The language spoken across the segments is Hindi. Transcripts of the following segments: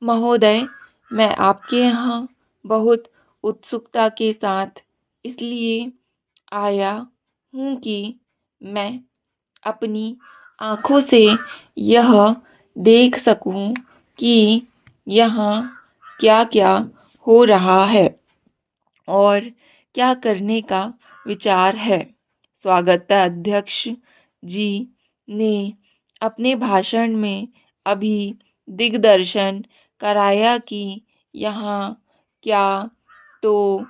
महोदय, मैं आपके यहाँ बहुत उत्सुकता के साथ इसलिए आया हूँ कि मैं अपनी आँखों से यह देख सकूँ कि यहाँ क्या-क्या हो रहा है और क्या करने का विचार है। स्वागताध्यक्ष जी ने अपने भाषण में अभी दिग्दर्शन कराया कि यहाँ क्या तो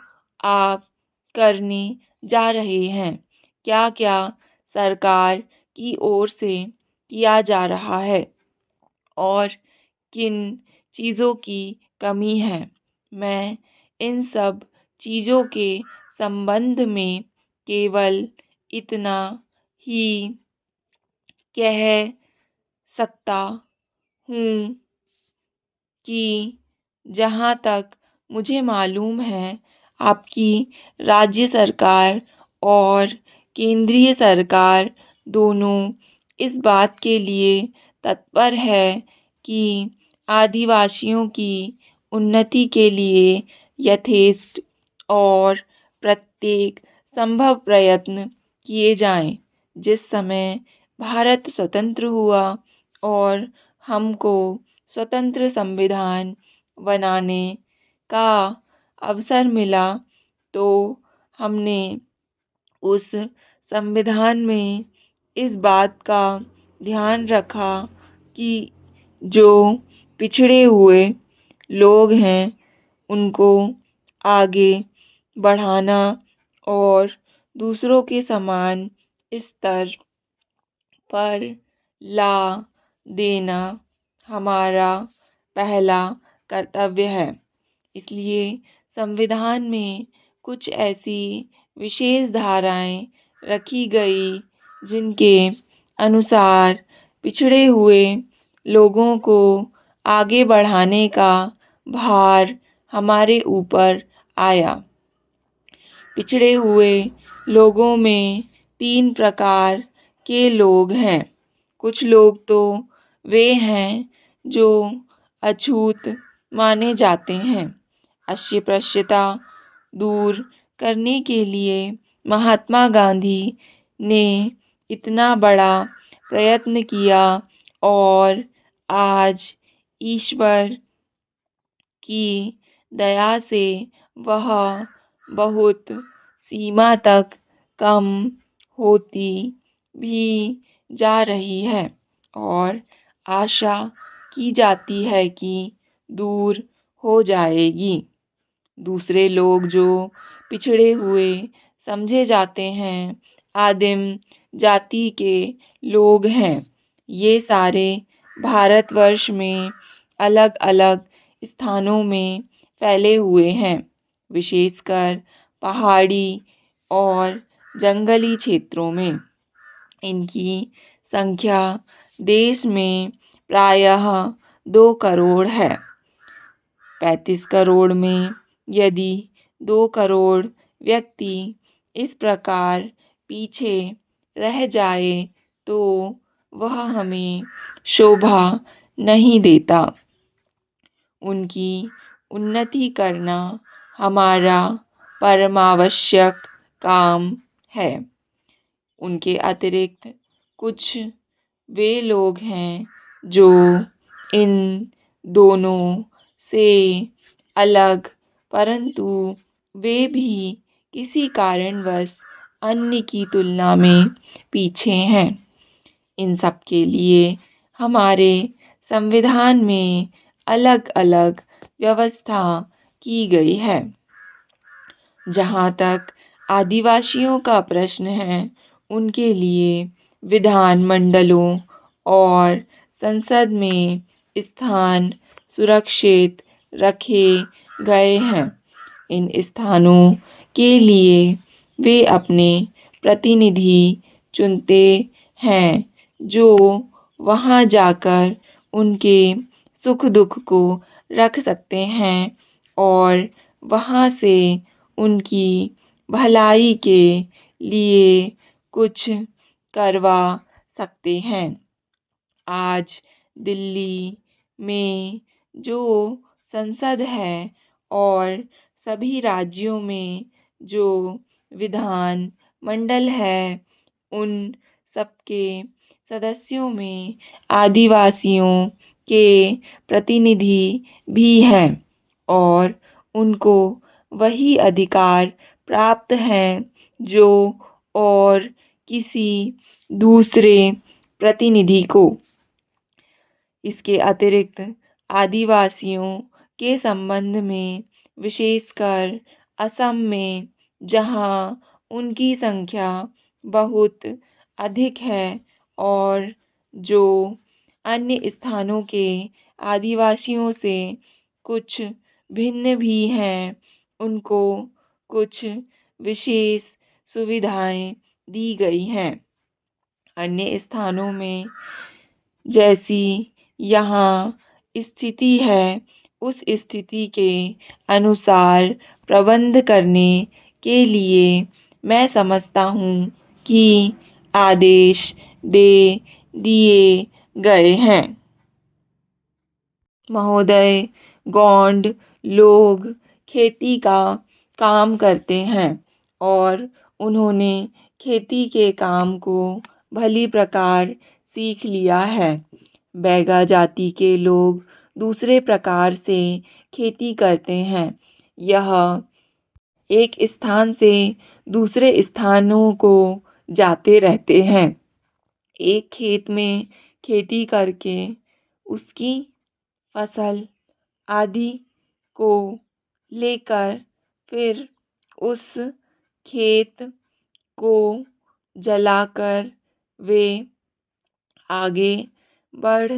आप करने जा रहे हैं, क्या-क्या सरकार की ओर से किया जा रहा है और किन चीज़ों की कमी है। मैं इन सब चीज़ों के संबंध में केवल इतना ही कह सकता हूँ कि जहाँ तक मुझे मालूम है, आपकी राज्य सरकार और केंद्रीय सरकार दोनों इस बात के लिए तत्पर है कि आदिवासियों की उन्नति के लिए यथेष्ट और प्रत्येक संभव प्रयत्न किए जाएं। जिस समय भारत स्वतंत्र हुआ और हमको स्वतंत्र संविधान बनाने का अवसर मिला, तो हमने उस संविधान में इस बात का ध्यान रखा कि जो पिछड़े हुए लोग हैं, उनको आगे बढ़ाना और दूसरों के समान स्तर पर ला देना हमारा पहला कर्तव्य है। इसलिए संविधान में कुछ ऐसी विशेष धाराएं रखी गई जिनके अनुसार पिछड़े हुए लोगों को आगे बढ़ाने का भार हमारे ऊपर आया। पिछड़े हुए लोगों में 3 प्रकार के लोग हैं। कुछ लोग तो वे हैं जो अछूत माने जाते हैं। अस्पृश्यता दूर करने के लिए महात्मा गांधी ने इतना बड़ा प्रयत्न किया और आज ईश्वर की दया से वह बहुत सीमा तक कम होती भी जा रही है और आशा की जाती है कि दूर हो जाएगी। दूसरे लोग जो पिछड़े हुए समझे जाते हैं, आदिम जाति के लोग हैं। ये सारे भारतवर्ष में अलग-अलग स्थानों में फैले हुए हैं, विशेषकर पहाड़ी और जंगली क्षेत्रों में। इनकी संख्या देश में प्रायः 2 करोड़ है। 35 करोड़ में यदि 2 करोड़ व्यक्ति इस प्रकार पीछे रह जाए तो वह हमें शोभा नहीं देता। उनकी उन्नति करना हमारा परमावश्यक काम है। उनके अतिरिक्त कुछ वे लोग हैं जो इन दोनों से अलग, परंतु वे भी किसी कारणवश अन्य की तुलना में पीछे हैं। इन सब के लिए हमारे संविधान में अलग-अलग व्यवस्था की गई है। जहाँ तक आदिवासियों का प्रश्न है, उनके लिए विधानमंडलों और संसद में स्थान सुरक्षित रखे गए हैं। इन स्थानों के लिए वे अपने प्रतिनिधि चुनते हैं, जो वहाँ जाकर उनके सुख दुख को रख सकते हैं और वहाँ से उनकी भलाई के लिए कुछ करवा सकते हैं। आज दिल्ली में जो संसद है और सभी राज्यों में जो विधान मंडल है, उन सबके सदस्यों में आदिवासियों के प्रतिनिधि भी हैं और उनको वही अधिकार प्राप्त हैं जो और किसी दूसरे प्रतिनिधि को। इसके अतिरिक्त आदिवासियों के संबंध में विशेषकर असम में, जहाँ उनकी संख्या बहुत अधिक है और जो अन्य स्थानों के आदिवासियों से कुछ भिन्न भी हैं, उनको कुछ विशेष सुविधाएं दी गई हैं। अन्य स्थानों में जैसी यहाँ स्थिति है, उस स्थिति के अनुसार प्रबंध करने के लिए मैं समझता हूँ कि आदेश दे दिए गए हैं। महोदय, गोंड लोग खेती का काम करते हैं और उन्होंने खेती के काम को भली प्रकार सीख लिया है। बैगा जाति के लोग दूसरे प्रकार से खेती करते हैं। यह एक स्थान से दूसरे स्थानों को जाते रहते हैं। एक खेत में खेती करके उसकी फसल आदि को लेकर फिर उस खेत को जलाकर वे आगे बढ़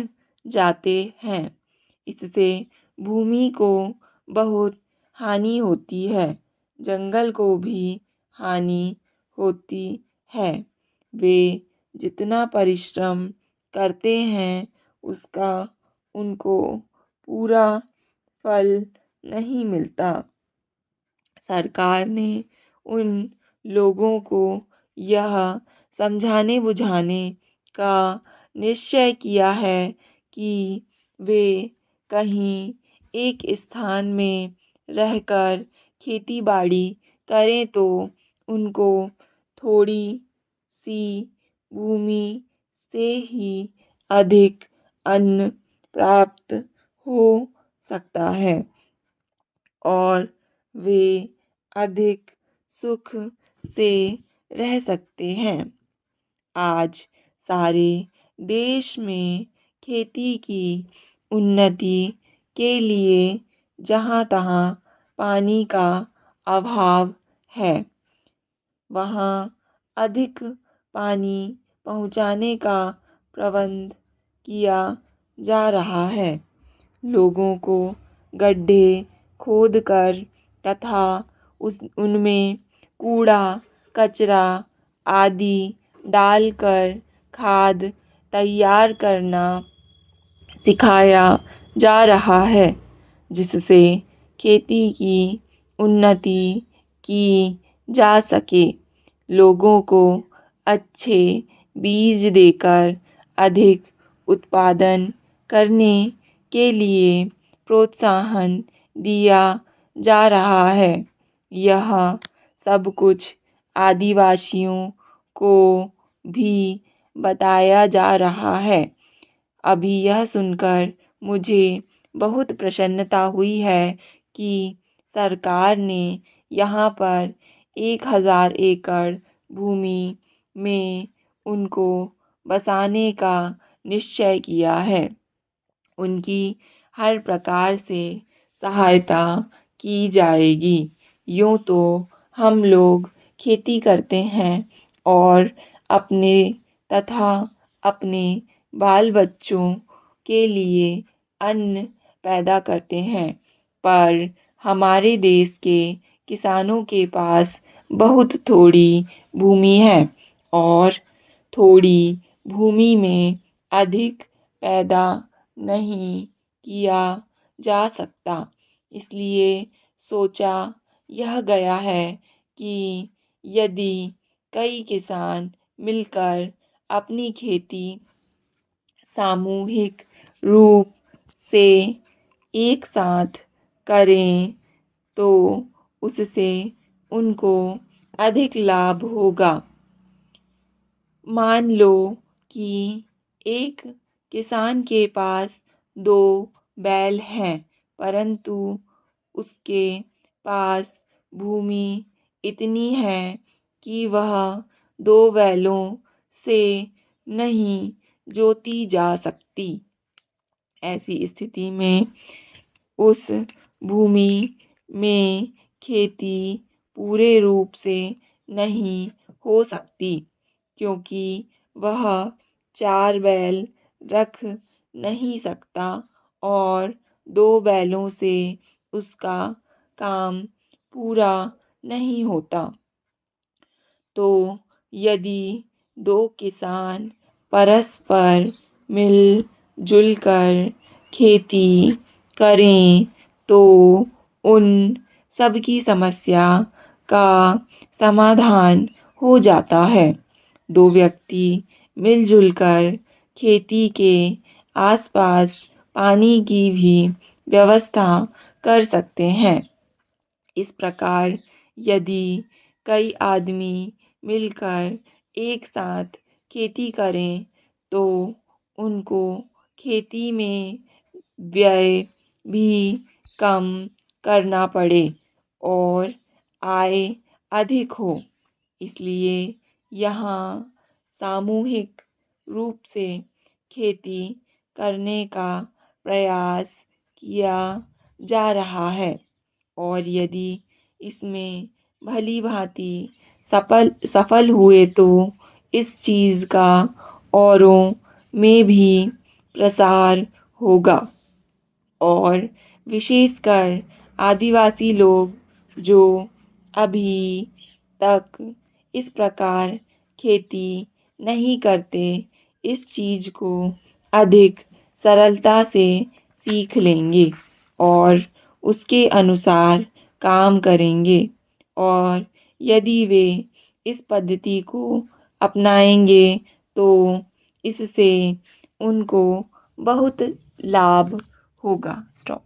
जाते हैं। इससे भूमि को बहुत हानि होती है, जंगल को भी हानि होती है। वे जितना परिश्रम करते हैं उसका उनको पूरा फल नहीं मिलता। सरकार ने उन लोगों को यह समझाने बुझाने का निश्चय किया है कि वे कहीं एक स्थान में रहकर खेती बाड़ी करें तो उनको थोड़ी सी भूमि से ही अधिक अन्न प्राप्त हो सकता है और वे अधिक सुख से रह सकते हैं। आज सारे देश में खेती की उन्नति के लिए जहाँ तहाँ पानी का अभाव है, वहाँ अधिक पानी पहुँचाने का प्रबंध किया जा रहा है। लोगों को गड्ढे खोदकर तथा उनमें कूड़ा कचरा आदि डालकर खाद तैयार करना सिखाया जा रहा है, जिससे खेती की उन्नति की जा सके। लोगों को अच्छे बीज देकर अधिक उत्पादन करने के लिए प्रोत्साहन दिया जा रहा है। यह सब कुछ आदिवासियों को भी बताया जा रहा है। अभी यह सुनकर मुझे बहुत प्रसन्नता हुई है कि सरकार ने यहाँ पर 1,000 एकड़ भूमि में उनको बसाने का निश्चय किया है। उनकी हर प्रकार से सहायता की जाएगी। यूँ तो हम लोग खेती करते हैं और अपने तथा अपने बाल बच्चों के लिए अन्न पैदा करते हैं, पर हमारे देश के किसानों के पास बहुत थोड़ी भूमि है और थोड़ी भूमि में अधिक पैदा नहीं किया जा सकता। इसलिए सोचा यह गया है कि यदि कई किसान मिलकर अपनी खेती सामूहिक रूप से एक साथ करें तो उससे उनको अधिक लाभ होगा। मान लो कि एक किसान के पास 2 बैल हैं, परंतु उसके पास भूमि इतनी है कि वह 2 बैलों से नहीं जोती जा सकती। ऐसी स्थिति में उस भूमि में खेती पूरे रूप से नहीं हो सकती, क्योंकि वह 4 बैल रख नहीं सकता और 2 बैलों से उसका काम पूरा नहीं होता। तो यदि 2 किसान परस्पर मिल-जुल कर खेती करें तो उन सब की समस्या का समाधान हो जाता है। 2 व्यक्ति मिल-जुल कर खेती के आसपास पानी की भी व्यवस्था कर सकते हैं। इस प्रकार यदि कई आदमी मिलकर एक साथ खेती करें तो उनको खेती में व्यय भी कम करना पड़े और आय अधिक हो। इसलिए यहाँ सामूहिक रूप से खेती करने का प्रयास किया जा रहा है और यदि इसमें भली-भाँति सफल हुए तो इस चीज़ का औरों में भी प्रसार होगा और विशेषकर आदिवासी लोग जो अभी तक इस प्रकार खेती नहीं करते, इस चीज़ को अधिक सरलता से सीख लेंगे और उसके अनुसार काम करेंगे और यदि वे इस पद्धति को अपनाएंगे तो इससे उनको बहुत लाभ होगा। स्टॉप।